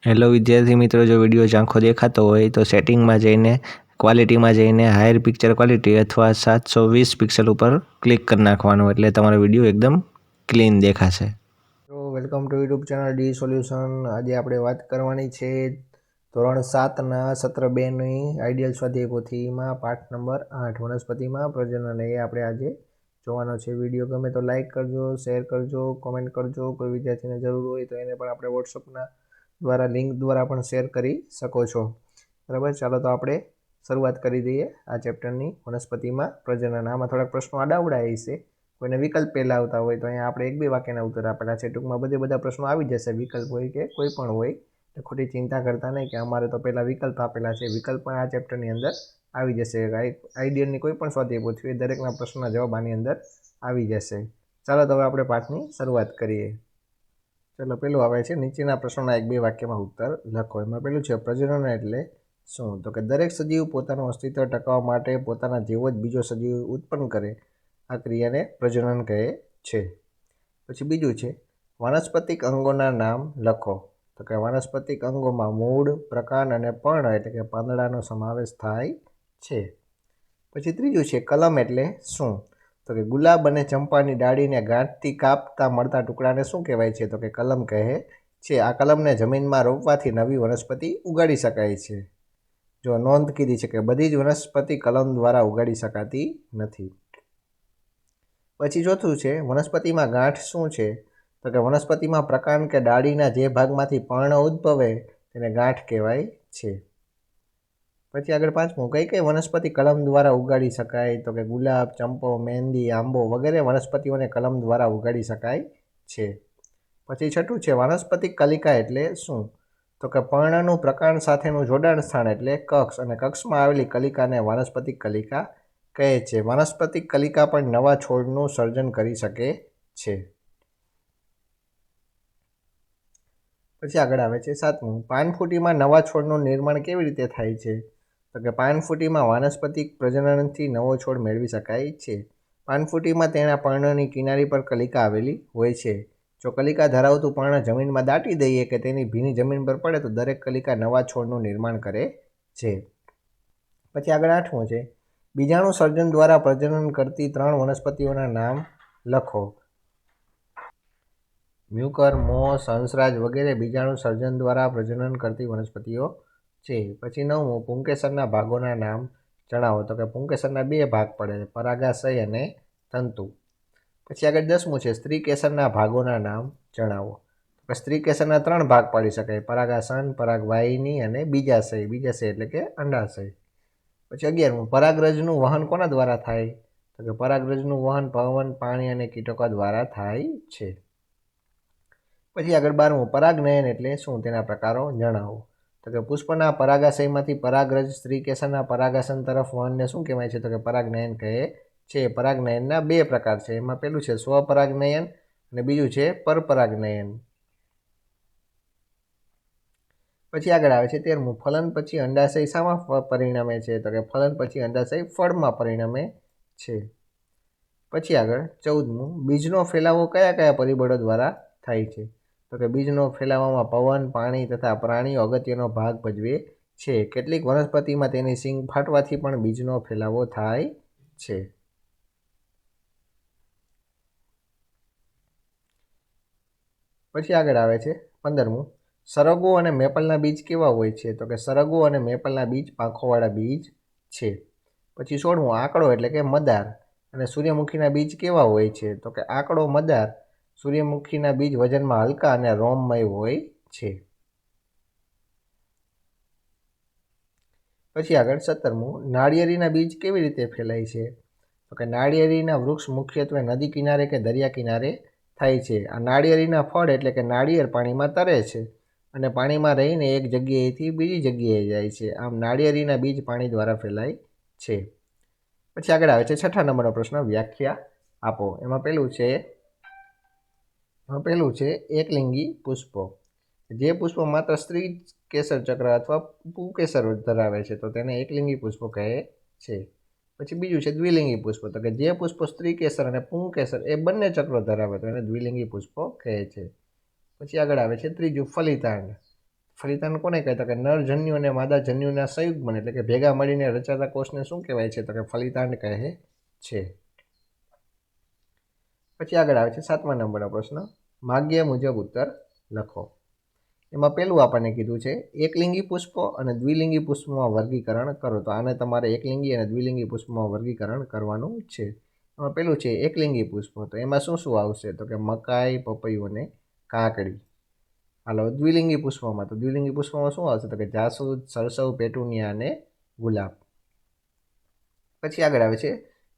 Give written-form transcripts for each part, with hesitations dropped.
Hello વિદ્યાર્થી મિત્રો, જો વિડીયો ઝાંખો દેખાતો હોય તો સેટિંગમાં જઈને ક્વોલિટીમાં જઈને હાયર પિક્ચર ક્વોલિટી અથવા 720 પિક્સલ ઉપર ક્લિક કરી નાખવાનું, એટલે તમારો વિડીયો એકદમ ક્લીન દેખાશે. તો welcome to YouTube channel D solution. આજે આપણે વાત કરવાની છે ધોરણ 7ના સત્ર 2ની આઈડિયલ સ્વાધ્યાય પોથીમાં પાઠ નંબર 8 વનસ્પતિમાં પ્રજનન. એ આપણે આજે જોવાનો છે. વિડીયો ગમે તો લાઇક કરજો, શેર કરજો, કોમેન્ટ કરજો. કોઈ વિદ્યાર્થીને જરૂર હોય તો એને પણ આપણે વોટ્સઅપના દ્વારા લિંક દ્વારા પણ શેર કરી શકો છો. બરાબર, ચાલો તો આપણે શરૂઆત કરી દઈએ આ ચેપ્ટરની વનસ્પતિમાં પ્રજનન. આમાં થોડાક પ્રશ્નો આડાવડા છે. કોઈને વિકલ્પ પહેલાં આવતા હોય તો અહીંયા આપણે 1-2 વાક્યના ઉત્તર આપેલા છે. ટૂંકમાં બધા પ્રશ્નો આવી જશે, વિકલ્પ હોય કે કોઈ પણ હોય. તો ખોટી ચિંતા કરતા નહીં કે અમારે તો પહેલાં વિકલ્પ આપેલા છે. વિકલ્પ પણ આ ચેપ્ટરની અંદર આવી જશે. આઈડિયલની કોઈ પણ સ્વાધ્યાય પોથી હોય દરેકના પ્રશ્નના જવાબ આની અંદર આવી જશે. ચાલો તો હવે આપણે પાઠની શરૂઆત કરીએ. ચાલો, પેલું આવે છે નીચેના પ્રશ્નોના 1-2 વાક્યમાં ઉત્તર લખો. એમાં પેલું છે પ્રજનન એટલે શું? તો કે દરેક સજીવ પોતાનું અસ્તિત્વ ટકાવવા માટે પોતાના જેવો જ બીજો સજીવ ઉત્પન્ન કરે, આ ક્રિયાને પ્રજનન કહે છે. પછી બીજું છે વાનસ્પતિક અંગોના નામ લખો. તો કે વાનસ્પતિક અંગોમાં મૂળ, પ્રકાંડ અને પર્ણ એટલે કે પાંદડાનો સમાવેશ થાય છે. પછી ત્રીજું છે કલમ એટલે શું? તો કે ગુલાબ અને ચંપાની ડાળીને ગાંઠથી કાપતા મળતા ટુકડાને શું કહેવાય છે? તો કે કલમ કહે છે. આ કલમને જમીનમાં રોપવાથી નવી વનસ્પતિ ઉગાડી શકાય છે. જો નોંધ કીધી છે કે બધી જ વનસ્પતિ કલમ દ્વારા ઉગાડી શકાતી નથી. પછી ચોથું છે વનસ્પતિમાં ગાંઠ શું છે? તો કે વનસ્પતિમાં પ્રકાંડ કે ડાળીના જે ભાગમાંથી પર્ણ ઉદ્ભવે તેને ગાંઠ કહેવાય છે. પછી આગળ પાંચમું, કઈ કઈ વનસ્પતિ કલમ દ્વારા ઉગાડી શકાય? તો કે ગુલાબ, ચંપો, મહેંદી, આંબો વગેરે વનસ્પતિઓને કલમ દ્વારા ઉગાડી શકાય છે. પછી છઠ્ઠું છે વાનસ્પતિક કલિકા એટલે શું? તો કે પર્ણનું પ્રકાંડ સાથેનું જોડાણ સ્થાન એટલે કક્ષ, અને કક્ષમાં આવેલી કલિકાને વાનસ્પતિક કલિકા કહે છે. વાનસ્પતિક કલિકા પણ નવા છોડનું સર્જન કરી શકે છે. પછી આગળ આવે છે સાતમું, પાનફૂટીમાં નવા છોડનું નિર્માણ કેવી રીતે થાય છે? તો કે પાનફૂટીમાં વાનસ્પતિક પ્રજનનથી નવો છોડ મેળવી શકાય છે. પાનફૂટીમાં તેના પર્ણની કિનારી પર કલિકા આવેલી હોય છે. જો કલિકા ધરાવતું પર્ણ જમીનમાં દાટી દઈએ કે તેની ભીની જમીન પર પડે તો દરેક કલિકા નવા છોડનું નિર્માણ કરે છે. પછી આગળ આઠમું છે બીજાણુ સર્જન દ્વારા પ્રજનન કરતી 3 વનસ્પતિઓના નામ લખો. મ્યુકર, મોસ, હંસરાજ વગેરે બીજાણુ સર્જન દ્વારા પ્રજનન કરતી વનસ્પતિઓ છે. પછી 9મું, પુંકેસરના ભાગોના નામ જણાવો. તો કે પુંકેસરના 2 ભાગ પડે છે, પરાગાશય અને તંતુ. પછી આગળ 10મું છે સ્ત્રીકેસરના ભાગોના નામ જણાવો. તો સ્ત્રીકેસરના 3 ભાગ પાડી શકાય, પરાગાસન, પરાગવાહિની અને બીજાશય. બીજાશય એટલે કે અંડાશય. પછી 11મું, પરાગરજનું વહન કોના દ્વારા થાય? તો કે પરાગરજનું વહન પવન, પાણી અને કીટકો દ્વારા થાય છે. પછી આગળ 12મું, પરાગનયન એટલે શું? તેના પ્રકારો જણાવો. તો કે પુષ્પના પરાગાશયમાંથી પરાગરજ સ્ત્રીકેસરના પરાગાસન તરફ વહનને શું કહેવાય છે? તો કે પરાગનયન કહે છે. પરાગનયનના 2 પ્રકાર છે. એમાં પેલું છે સ્વપરાગનયન અને બીજું છે પરપરાગનયન. પછી આગળ આવે છે 13મું, ફલન પછી અંડાશય શામાં પરિણમે છે? તો કે ફલન પછી અંડાશય ફળમાં પરિણમે છે. પછી આગળ 14મું, બીજનો ફેલાવો કયા કયા પરિબળો દ્વારા થાય છે? તો કે બીજનો ફેલાવામાં પવન, પાણી તથા પ્રાણીઓ અગત્યનો ભાગ ભજવે છે. કેટલીક વનસ્પતિમાં તેની સિંગ ફાટવાથી પણ બીજનો ફેલાવો થાય છે. પછી આગળ આવે છે 15મું, સરગવો અને મેપલના બીજ કેવા હોય છે? તો કે સરગવો અને મેપલના બીજ પાંખોવાળા બીજ છે. પછી 16મું, આંકડો એટલે કે મદાર અને સૂર્યમુખીના બીજ કેવા હોય છે? તો કે આંકડો, મદાર, સૂર્યમુખીના બીજ વજનમાં હલકા અને રોમમય હોય છે. પછી આગળ 17મું, નાળિયેરીના બીજ કેવી રીતે ફેલાય છે? તો કે નાળિયેરીના વૃક્ષ મુખ્યત્વે નદી કિનારે કે દરિયા કિનારે થાય છે. આ નાળિયેરીના ફળ એટલે કે નાળિયેર પાણીમાં તરે છે અને પાણીમાં રહીને એક જગ્યાએથી બીજી જગ્યાએ જાય છે. આમ નાળિયેરીના બીજ પાણી દ્વારા ફેલાય છે. પછી આગળ આવે છે 6થા નંબરનો પ્રશ્ન, વ્યાખ્યા આપો. એમાં પેલું છે એકલિંગી પુષ્પો. જે પુષ્પો માત્ર સ્ત્રી કેસર ચક્ર અથવા પુંકેસર ધરાવે છે તો તેને એકલિંગી પુષ્પો કહે છે. પછી બીજું છે દ્વિલિંગી પુષ્પો. તો કે જે પુષ્પો સ્ત્રી કેસર અને પુંકેસર એ બંને ચક્રો ધરાવે તો એને દ્વિલિંગી પુષ્પો કહે છે. પછી આગળ આવે છે ત્રીજું ફલિતાંડ. ફલિતાંડ કોને કહેતા કે નરજન્યુ અને માદાજન્યુના સંયુગ્મને એટલે કે ભેગા મળીને રચાતા કોષને શું કહેવાય છે? તો કે ફલિતાંડ કહે છે. પછી આગળ આવે છે 7મા નંબરનો પ્રશ્ન, માગ્ય મુજબ ઉત્તર લખો. એમાં પહેલું આપણને કીધું છે એકલિંગી પુષ્પો અને દ્વિલિંગી પુષ્પોમાં વર્ગીકરણ કરો. તો આને તમારે એકલિંગી અને દ્વિલિંગી પુષ્પોમાં વર્ગીકરણ કરવાનું છે. એમાં પહેલું છે એકલિંગી પુષ્પો. તો એમાં શું શું આવશે? તો કે મકાઈ, પપૈયું અને કાકડી. હાલો દ્વિલિંગી પુષ્પોમાં, તો દ્વિલિંગી પુષ્પોમાં શું આવશે? તો કે જાસૂદ, સરસવ, પેટુનિયા અને ગુલાબ. પછી આગળ આવે છે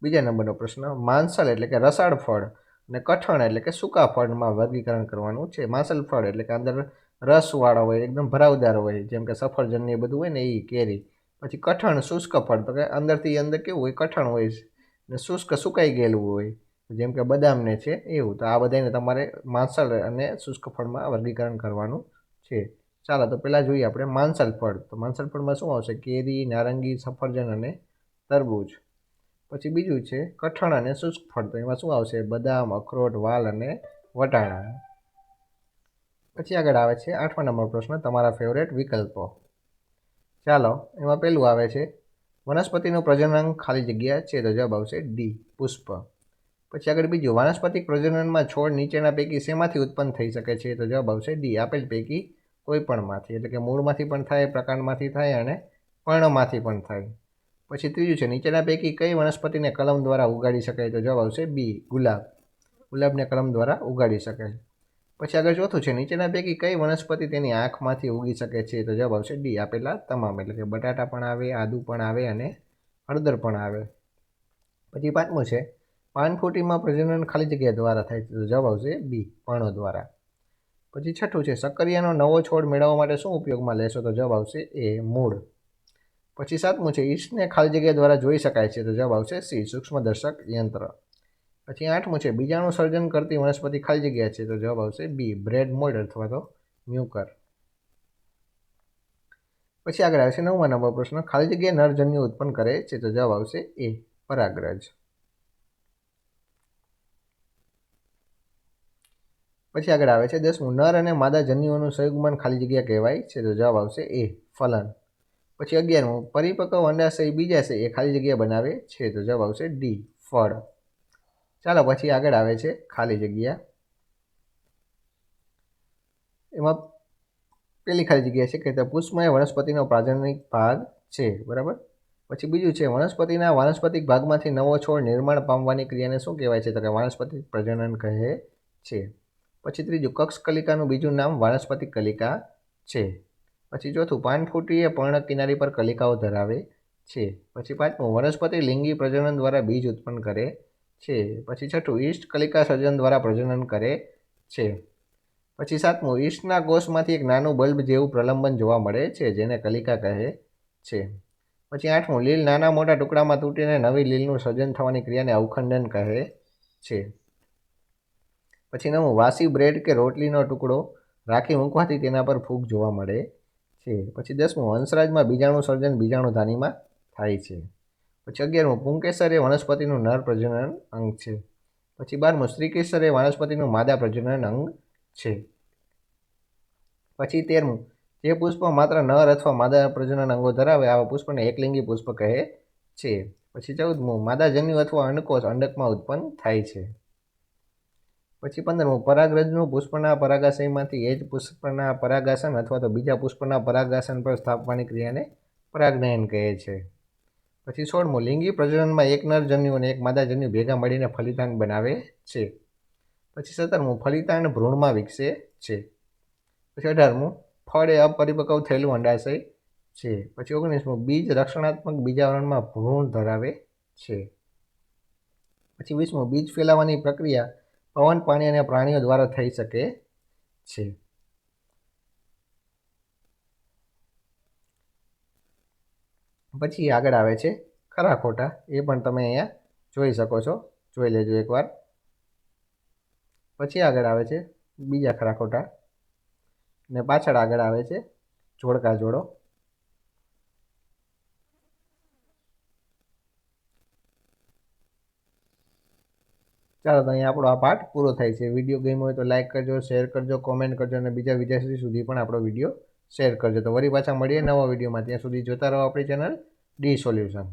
બીજા નંબરનો પ્રશ્ન, માંસલ એટલે કે રસાળ ફળ અને કઠણ એટલે કે સૂકા ફળમાં વર્ગીકરણ કરવાનું છે. માંસલ ફળ એટલે કે અંદર રસવાળા હોય, એકદમ ભરાવદાર હોય, જેમ કે સફરજન ને એ બધું હોય ને એ કેરી. પછી કઠણ શુષ્ક ફળ, તો કે અંદરથી અંદર કેવું હોય? કઠણ હોય ને શુષ્ક સુકાઈ ગયેલું હોય, જેમ કે બદામને છે એવું. તો આ બધાને તમારે માંસલ અને શુષ્ક ફળમાં વર્ગીકરણ કરવાનું છે. ચાલો તો પહેલાં જોઈએ આપણે માંસલ ફળ. તો માંસલ ફળમાં શું આવશે? કેરી, નારંગી, સફરજન અને તરબૂચ. પછી બીજું છે કઠણ અને શુષ્ક ફળ. તો એમાં શું આવશે? બદામ, અખરોટ, વાલ અને વટાણા. પછી આગળ આવે છે 8મા નંબર પ્રશ્ન, તમારા ફેવરેટ વિકલ્પો. ચાલો એમાં પહેલું આવે છે વનસ્પતિનું પ્રજનન ખાલી જગ્યા છે. તો જવાબ આવશે ડી, પુષ્પ. પછી આગળ બીજું, વાનસ્પતિક પ્રજનનમાં છોડ નીચેના પૈકી શેમાંથી ઉત્પન્ન થઈ શકે છે? તો જવાબ આવશે ડી, આપેલ પૈકી કોઈ પણમાંથી. એટલે કે મૂળમાંથી પણ થાય, પ્રકાંડમાંથી થાય અને પર્ણમાંથી પણ થાય. પછી ત્રીજું છે નીચેના પૈકી કઈ વનસ્પતિને કલમ દ્વારા ઉગાડી શકાય? તો જવાબ આવશે બી, ગુલાબ. ગુલાબને કલમ દ્વારા ઉગાડી શકાય. પછી આગળ ચોથું છે નીચેના પૈકી કઈ વનસ્પતિ તેની આંખમાંથી ઉગી શકે છે? તો જવાબ આવશે ડી, આપેલા તમામ. એટલે કે બટાટા પણ આવે, આદુ પણ આવે અને હળદર પણ આવે. પછી પાંચમું છે પાનફૂટીમાં પ્રજનન ખાલી જગ્યા દ્વારા થાય છે. તો જવાબ આવશે બી, પર્ણો દ્વારા. પછી છઠ્ઠું છે સક્કરિયાનો નવો છોડ મેળવવા માટે શું ઉપયોગમાં લેશો? તો જવાબ આવશે એ, મૂળ. પછી સાતમું છે ઈસ્ટને ખાલી જગ્યા દ્વારા જોઈ શકાય છે. તો જવાબ આવશે સી, સૂક્ષ્મદર્શક યંત્ર. પછી આઠમું છે બીજાણુ સર્જન કરતી વનસ્પતિ ખાલી જગ્યા છે. તો જવાબ આવશે બી, બ્રેડ મોલ્ડ અથવા તો મ્યુકર. પછી આગળ આવે છે 9મા નંબર પ્રશ્ન, ખાલી જગ્યા નરજન્યુ ઉત્પન્ન કરે છે. તો જવાબ આવશે એ, પરાગરજ. પછી આગળ આવે છે 10મું, નર અને માદા જન્યુઓનું સંયુગ્મન ખાલી જગ્યા કહેવાય છે. તો જવાબ આવશે એ, ફલન. પછી 11મું, પરિપક્વ અંડાશય બીજાશય એ ખાલી જગ્યા બનાવે છે. તો જવાબ આવશે ડી, ફળ. ચાલો પછી આગળ આવે છે ખાલી જગ્યા. એમાં પેલી ખાલી જગ્યા છે કે પુષ્પ એ વનસ્પતિનો પ્રાજનિક ભાગ છે. બરાબર. પછી બીજું છે વનસ્પતિના વાનસ્પતિક ભાગમાંથી નવો છોડ નિર્માણ પામવાની ક્રિયાને શું કહેવાય છે? તો કે વાનસ્પતિક પ્રજનન કહે છે. પછી ત્રીજું, કક્ષ કલિકાનું બીજું નામ વાનસ્પતિક કલિકા છે. પછી ચોથું, પાનફૂટી એ પર્ણ કિનારી પર કલિકાઓ ધરાવે છે. પછી પાંચમું, વનસ્પતિ લિંગી પ્રજનન દ્વારા બીજ ઉત્પન્ન કરે છે. પછી છઠ્ઠું, ઈસ્ટ કલિકા સર્જન દ્વારા પ્રજનન કરે છે. પછી સાતમું, ઈસ્ટના કોષમાંથી એક નાનું બલ્બ જેવું પ્રલંબન જોવા મળે છે, જેને કલિકા કહે છે. પછી આઠમું, લીલ નાના મોટા ટુકડામાં તૂટીને નવી લીલનું સર્જન થવાની ક્રિયાને અવખંડન કહે છે. પછી નવમું, વાસી બ્રેડ કે રોટલીનો ટુકડો રાખી મૂકવાથી તેના પર ફૂગ જોવા મળે છે. પછી 10મું, વંશરાજમાં બીજાણુ સર્જન બીજાણુધાનીમાં થાય છે. પછી 11મું, પુંકેસર એ વનસ્પતિનું નર પ્રજનન અંગ છે. પછી 12મું, સ્ત્રીકેસર એ વનસ્પતિનું માદા પ્રજનન અંગ છે. પછી 13મું, જે પુષ્પ માત્ર નર અથવા માદા પ્રજનન અંગો ધરાવે આવા પુષ્પને એકલિંગી પુષ્પ કહે છે. પછી 14મું, માદા જન્યુ અથવા અંડકોષ અંડકમાં ઉત્પન્ન થાય છે. પછી 15મું, પરાગરજનું પુષ્પના પરાગાશયમાંથી એ જ પુષ્પના પરાગાસન અથવા તો બીજા પુષ્પના પરાગાસન પર સ્થાપવાની ક્રિયાને પરાગનયન કહે છે. પછી 16મું, લિંગી પ્રજનનમાં એક નર જન્યુ અને એક માદા જન્યુ ભેગા મળીને ફલિતાંડ બનાવે છે. પછી 17મું, ફલિતાંડ ભ્રૂણમાં વિકસે છે. પછી 18મું, ફળ એ અપરિપક્વ થયેલું અંડાશય છે. પછી 19મું, બીજ રક્ષણાત્મક બીજાવરણમાં ભ્રૂણ ધરાવે છે. પછી 20મું, બીજ ફેલાવાની પ્રક્રિયા પવન, પાણી અને પ્રાણીઓ દ્વારા થઈ શકે છે. પછી આગળ આવે છે ખરા ખોટા. એ પણ તમે અહીંયા જોઈ શકો છો, જોઈ લેજો એકવાર. પછી આગળ આવે છે બીજા ખરા ખોટા ને પાછળ આગળ આવે છે જોડકા જોડો. ચાલો તો અહીંયા આપણો આ પાઠ પૂરો થાય છે. વિડીયો ગમ્યો હોય તો લાઇક કરજો, શેર કરજો, કોમેન્ટ કરજો અને બીજા વિદ્યાર્થી સુધી પણ આપણો વિડીયો શેર કરજો. તો વળી પાછા મળીએ નવા વિડીયોમાં. ત્યાં સુધી જોતા રહો આપણી ચેનલ ડી સોલ્યુશન.